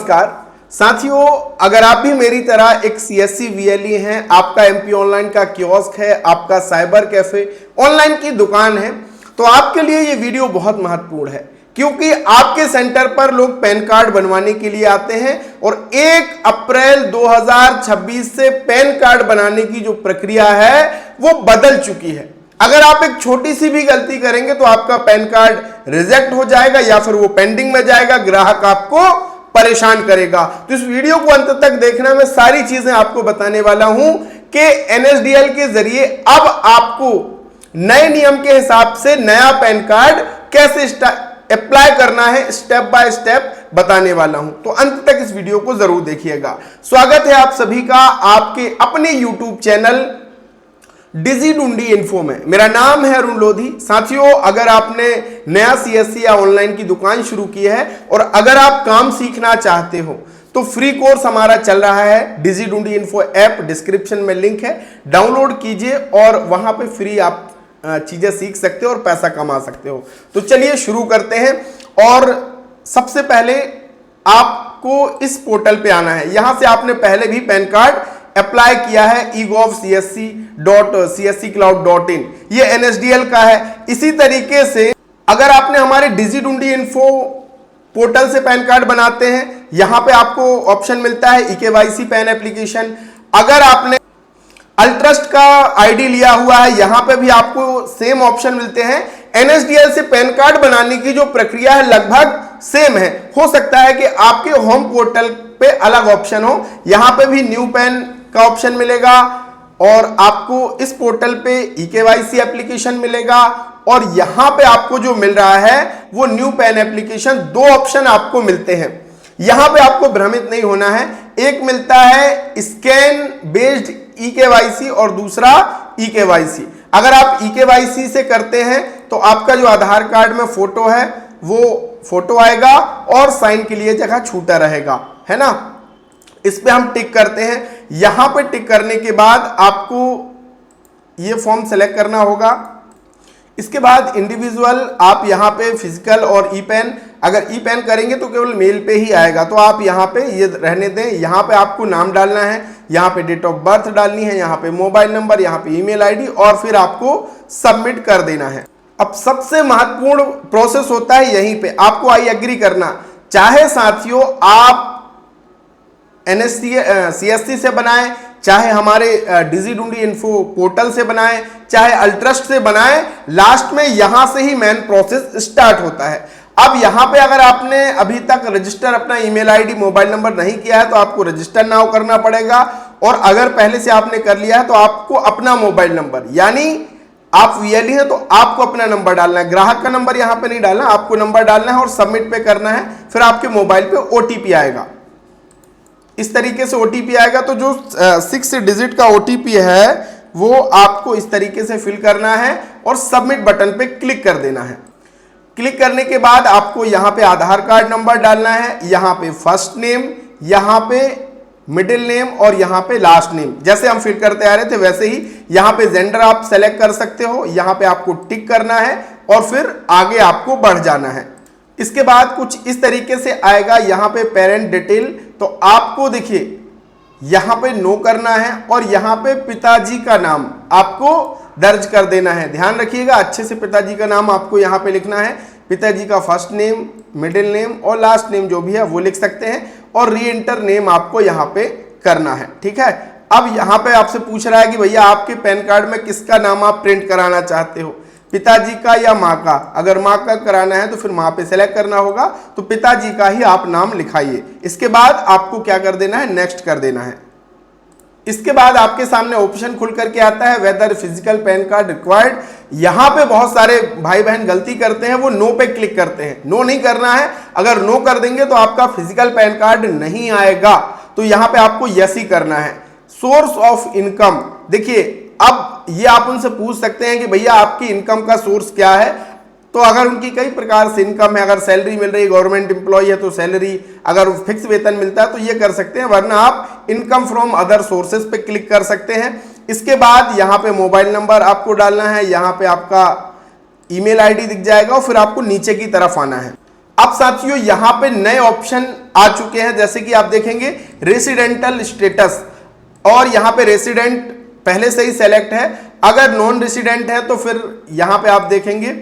नमस्कार साथियों, अगर आप भी मेरी तरह एक सीएससी वीएलई हैं, आपका एमपी ऑनलाइन का कियोस्क है, आपका साइबर कैफे ऑनलाइन की दुकान है, तो आपके लिए ये वीडियो बहुत महत्वपूर्ण है क्योंकि आपके सेंटर पर लोग पैन कार्ड बनवाने के लिए आते हैं और 1 अप्रैल 2026 से पैन कार्ड बनाने की जो प्रक्रिया है वो बदल चुकी है। अगर आप एक छोटी सी भी गलती करेंगे तो आपका पैन कार्ड रिजेक्ट हो जाएगा या फिर वो पेंडिंग में जाएगा, ग्राहक आपको परेशान करेगा। तो इस वीडियो को अंत तक देखना, मैं सारी चीजें आपको बताने वाला हूं कि एनएसडीएल के जरिए अब आपको नए नियम के हिसाब से नया पैन कार्ड कैसे अप्लाई करना है, स्टेप बाय स्टेप बताने वाला हूं। तो अंत तक इस वीडियो को जरूर देखिएगा। स्वागत है आप सभी का आपके अपने यूट्यूब चैनल डिजिडुंडी इन्फो में। मेरा नाम है अरुण लोधी। साथियों, अगर आपने नया सीएससी या ऑनलाइन की दुकान शुरू की है और अगर आप काम सीखना चाहते हो तो फ्री कोर्स हमारा चल रहा है। डिजिडुंडी इन्फो ऐप डिस्क्रिप्शन में लिंक है, डाउनलोड कीजिए और वहां पे फ्री आप चीजें सीख सकते हो और पैसा कमा सकते हो। तो चलिए शुरू करते हैं। और सबसे पहले आपको इस पोर्टल पे आना है। यहां से आपने पहले भी पैन कार्ड अप्लाई किया है, egov.csc.csccloud.in, ये एनएसडीएल का है। इसी तरीके से अगर आपने हमारे डिजिडुंडी इन्फो पोर्टल से पैन कार्ड बनाते हैं, यहां पे आपको ऑप्शन मिलता है ईकेवाईसी पैन एप्लीकेशन। अगर आपने अल्ट्रस्ट का आईडी लिया हुआ है, यहां पे भी आपको सेम ऑप्शन मिलते हैं। एनएसडीएल से पैन कार्ड बनाने की जो प्रक्रिया है लगभग सेम है। हो सकता है कि आपके होम पोर्टल पे अलग ऑप्शन हो। यहां पे भी न्यू पैन का ऑप्शन मिलेगा और आपको इस पोर्टल पे ईकेवाईसी एप्लीकेशन मिलेगा और यहां पे आपको जो मिल रहा है वो न्यू पैन एप्लीकेशन। दो ऑप्शन आपको मिलते हैं। यहां पे आपको भ्रमित नहीं होना है। एक मिलता है स्कैन बेस्ड ईकेवाईसी और दूसरा ईकेवाईसी। अगर आप ईकेवाईसी से करते हैं तो आपका जो आधार कार्ड में फोटो है वो फोटो आएगा और साइन के लिए जगह छूटा रहेगा, है ना। इस पे हम टिक करते हैं। यहां पे टिक करने के बाद आपको ये फॉर्म सेलेक्ट करना होगा। इसके बाद इंडिविजुअल आप यहां पे फिजिकल और ई पैन, अगर ई पैन करेंगे तो केवल मेल पे ही आएगा, तो आप यहां पे ये रहने दें। यहां पे आपको नाम डालना है, यहां पे डेट ऑफ बर्थ डालनी है, यहां पे मोबाइल नंबर, यहां पे ईमेल आईडी और फिर आपको सबमिट कर देना है। अब सबसे महत्वपूर्ण प्रोसेस होता है यहीं पे, आपको आई एग्री करना। चाहे साथियों आप सीएससी से बनाएं, चाहे हमारे डिजिडुंडी इन्फो पोर्टल से बनाएं, चाहे अल्ट्रस्ट से बनाएं, लास्ट में यहां से ही मेन प्रोसेस स्टार्ट होता है। अब यहां पे अगर आपने अभी तक रजिस्टर अपना ईमेल आईडी मोबाइल नंबर नहीं किया है तो आपको रजिस्टर नाउ करना पड़ेगा। और अगर पहले से आपने कर लिया है तो आपको अपना मोबाइल नंबर, यानी आप वीएलई है तो आपको अपना नंबर डालना है, ग्राहक का नंबर यहां पे नहीं डालना, आपको नंबर डालना है और सबमिट पे करना है। फिर आपके मोबाइल पे ओटीपी आएगा। इस तरीके से ओटीपी आएगा। तो जो 6 डिजिट का ओटीपी है वो आपको इस तरीके से फिल करना है और सबमिट बटन पे क्लिक कर देना है। क्लिक करने के बाद आपको यहां पे आधार कार्ड नंबर डालना है, यहां पे फर्स्ट नेम, यहां पे मिडिल नेम और यहां पे लास्ट नेम। जैसे हम फिल करते आ रहे थे वैसे ही यहां पे जेंडर आप सेलेक्ट कर सकते हो। यहां पे आपको टिक करना है और फिर आगे आपको बढ़ जाना है। इसके बाद कुछ इस तरीके से आएगा, यहां पे पेरेंट डिटेल, तो आपको देखिए यहां पे नो करना है और यहां पे पिताजी का नाम आपको दर्ज कर देना है। ध्यान रखिएगा अच्छे से, पिताजी का नाम आपको यहां पे लिखना है। पिताजी का फर्स्ट नेम, मिडिल नेम और लास्ट नेम जो भी है वो लिख सकते हैं और री एंटर नेम आपको यहां पे करना है, ठीक है। अब यहां पे आपसे पूछ रहा है कि भैया आपके पैन कार्ड में किसका नाम आप प्रिंट कराना चाहते हो, पिताजी का या माँ का। अगर माँ का कराना है तो फिर माँ पे सेलेक्ट करना होगा, तो पिताजी का ही आप नाम लिखाइए। इसके बाद आपको क्या कर देना है, नेक्स्ट कर देना है। इसके बाद आपके सामने ऑप्शन खुल करके आता है whether physical PAN card required. यहां पे बहुत सारे भाई बहन गलती करते हैं, वो नो पे क्लिक करते हैं। नो नहीं करना है, अगर नो कर देंगे तो आपका फिजिकल पैन कार्ड नहीं आएगा। तो यहां पे आपको यस ही करना है। सोर्स ऑफ इनकम, देखिए अब ये आप उनसे पूछ सकते हैं कि भैया आपकी इनकम का सोर्स क्या है। तो अगर उनकी कई प्रकार से इनकम है, अगर सैलरी मिल रही है, गवर्नमेंट एम्प्लॉय है तो सैलरी, अगर फिक्स वेतन मिलता है तो ये कर सकते हैं, वरना आप इनकम फ्रॉम अदर सोर्सेज पे क्लिक कर सकते हैं। इसके बाद यहाँ पे मोबाइल नंबर आपको डालना है, यहाँ पे आपका ईमेल आईडी दिख जाएगा और फिर आपको नीचे की तरफ आना है। अब साथियों यहां पे नए ऑप्शन आ चुके हैं, जैसे कि आप देखेंगे रेसिडेंटल स्टेटस, और यहां पे रेसिडेंट पहले से ही सेलेक्ट है। अगर नॉन रेसिडेंट है तो फिर यहां पे आप देखेंगे,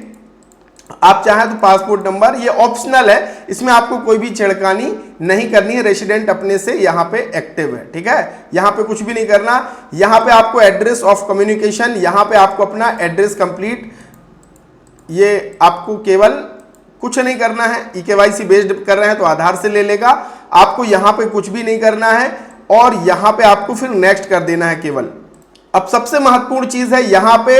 आप चाहें तो पासपोर्ट नंबर, ये ऑप्शनल है, इसमें आपको कोई भी छिड़कानी नहीं करनी है। रेसिडेंट अपने से यहां पे एक्टिव है, ठीक है, यहां पे कुछ भी नहीं करना। यहां पे आपको एड्रेस ऑफ कम्युनिकेशन, यहां पे आपको अपना एड्रेस कंप्लीट, ये आपको केवल कुछ नहीं करना है। eKYC बेस्ड कर रहे हैं तो आधार से ले लेगा, आपको यहां पे कुछ भी नहीं करना है, और यहां पे आपको फिर नेक्स्ट कर देना है केवल। अब सबसे महत्वपूर्ण चीज है यहां पे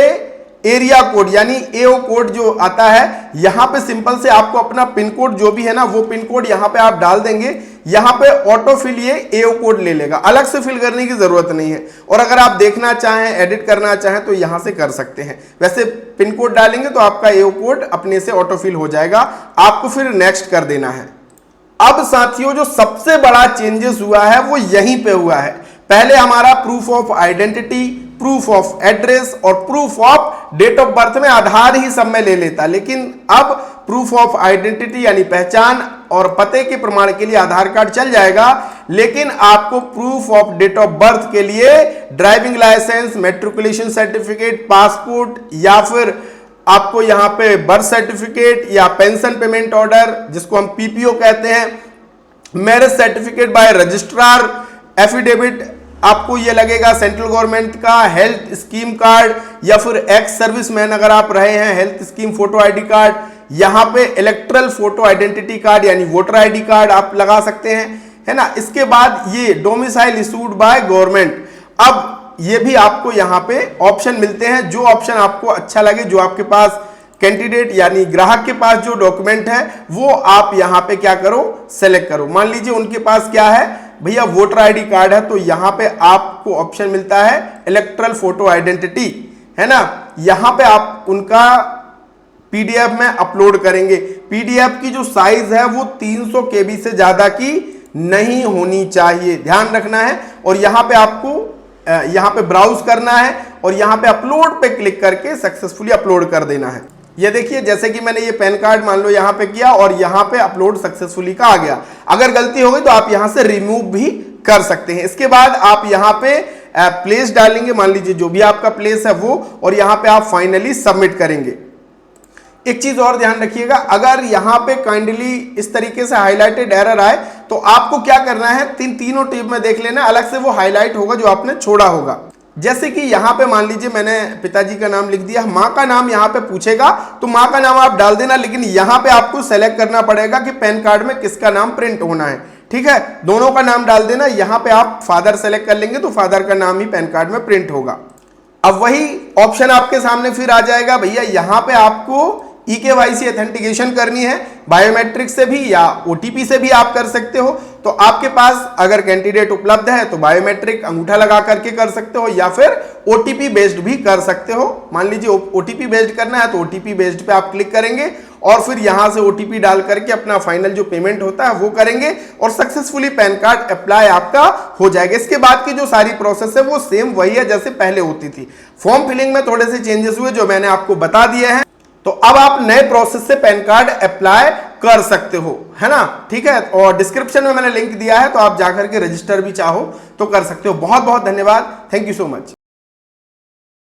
एरिया कोड यानी एओ कोड जो आता है, यहां पे सिंपल से आपको अपना पिन कोड जो भी है ना वो पिन कोड यहां पे आप डाल देंगे। यहां पे ऑटो फिल ये एओ कोड ले लेगा, अलग से फिल करने की जरूरत नहीं है। और अगर आप देखना चाहें, एडिट करना चाहें तो यहां से कर सकते हैं। वैसे पिन कोड डालेंगे तो आपका एओ कोड अपने से ऑटो फिल हो जाएगा, आपको फिर नेक्स्ट कर देना है। अब साथियों जो सबसे बड़ा चेंजेस हुआ है वो यहीं पे हुआ है। पहले हमारा proof of identity, proof of address और proof of date of birth में आधार ही सब में ले लेता, लेकिन अब प्रूफ ऑफ आइडेंटिटी यानी पहचान और पते के प्रमाण के लिए आधार कार्ड चल जाएगा, लेकिन आपको proof of date of birth के लिए driving licence, matriculation certificate, passport, या फिर आपको यहां पे बर्थ सर्टिफिकेट या पेंशन पेमेंट ऑर्डर जिसको हम पीपीओ कहते हैं, marriage certificate by registrar, affidavit आपको ये लगेगा सेंट्रल गवर्नमेंट का, हेल्थ स्कीम कार्ड, या फिर एक्स सर्विसमैन अगर आप रहे हैं health scheme photo ID card, यहां पे इलेक्ट्रल फोटो आइडेंटिटी कार्ड यानी वोटर आईडी कार्ड आप लगा सकते हैं, है ना। इसके बाद ये डोमिसाइल इशूड बाय गवर्नमेंट, अब ये भी आपको यहां पे ऑप्शन मिलते हैं, जो ऑप्शन आपको अच्छा लगे, जो आपके पास कैंडिडेट यानी ग्राहक के पास जो डॉक्यूमेंट है वो आप यहां पे क्या करो, सेलेक्ट करो। मान लीजिए उनके पास क्या है भैया, वोटर आईडी कार्ड है, तो यहां पे आपको ऑप्शन मिलता है इलेक्ट्रल फोटो आइडेंटिटी, है ना। यहां पे आप उनका पीडीएफ में अपलोड करेंगे। पीडीएफ की जो साइज है वो 300 KB से ज्यादा की नहीं होनी चाहिए, ध्यान रखना है। और यहां पे आपको यहां पे ब्राउज करना है और यहां पे अपलोड पे क्लिक करके सक्सेसफुली अपलोड कर देना है। ये देखिए जैसे कि मैंने ये पैन कार्ड मान लो यहां पे किया और यहां पे अपलोड सक्सेसफुली का आ गया। अगर गलती हो गई तो आप यहां से रिमूव भी कर सकते हैं। इसके बाद आप यहां पे प्लेस डालेंगे, मान लीजिए जो भी आपका प्लेस है वो, और यहां पे आप फाइनली सबमिट करेंगे। एक चीज और ध्यान रखिएगा, अगर यहां पे काइंडली इस तरीके से हाईलाइटेड एरर आए तो आपको क्या करना है, तीनों टेब में देख लेना, अलग से वो हाईलाइट होगा जो आपने छोड़ा होगा। जैसे कि यहां पे मान लीजिए मैंने पिताजी का नाम लिख दिया, मां का नाम यहां पे पूछेगा तो मां का नाम आप डाल देना, लेकिन यहां पे आपको सेलेक्ट करना पड़ेगा कि पैन कार्ड में किसका नाम प्रिंट होना है, ठीक है। दोनों का नाम डाल देना, यहां पे आप फादर सेलेक्ट कर लेंगे तो फादर का नाम ही पैन कार्ड में प्रिंट होगा। अब वही ऑप्शन आपके सामने फिर आ जाएगा, भैया यहां पे आपको eKYC ऑथेंटिकेशन करनी है, बायोमेट्रिक से भी या ओटीपी से भी आप कर सकते हो। तो आपके पास अगर कैंडिडेट उपलब्ध है तो बायोमेट्रिक अंगूठा लगा करके कर सकते हो, या फिर ओटीपी बेस्ड भी कर सकते हो। मान लीजिए ओटीपी बेस्ड करना है तो ओटीपी बेस्ड पे आप क्लिक करेंगे और फिर यहां से ओटीपी डाल करके अपना फाइनल जो पेमेंट होता है वो करेंगे और सक्सेसफुली पैन कार्ड अप्लाई आपका हो जाएगा। इसके बाद की जो सारी प्रोसेस है वो सेम वही है जैसे पहले होती थी। फॉर्म फिलिंग में थोड़े से चेंजेस हुए जो मैंने आपको बता दिए हैं, तो अब आप नए प्रोसेस से पैन कार्ड अप्लाई कर सकते हो, है ना, ठीक है। और डिस्क्रिप्शन में मैंने लिंक दिया है तो आप जाकर के रजिस्टर भी चाहो तो कर सकते हो। बहुत बहुत धन्यवाद, थैंक यू सो मच।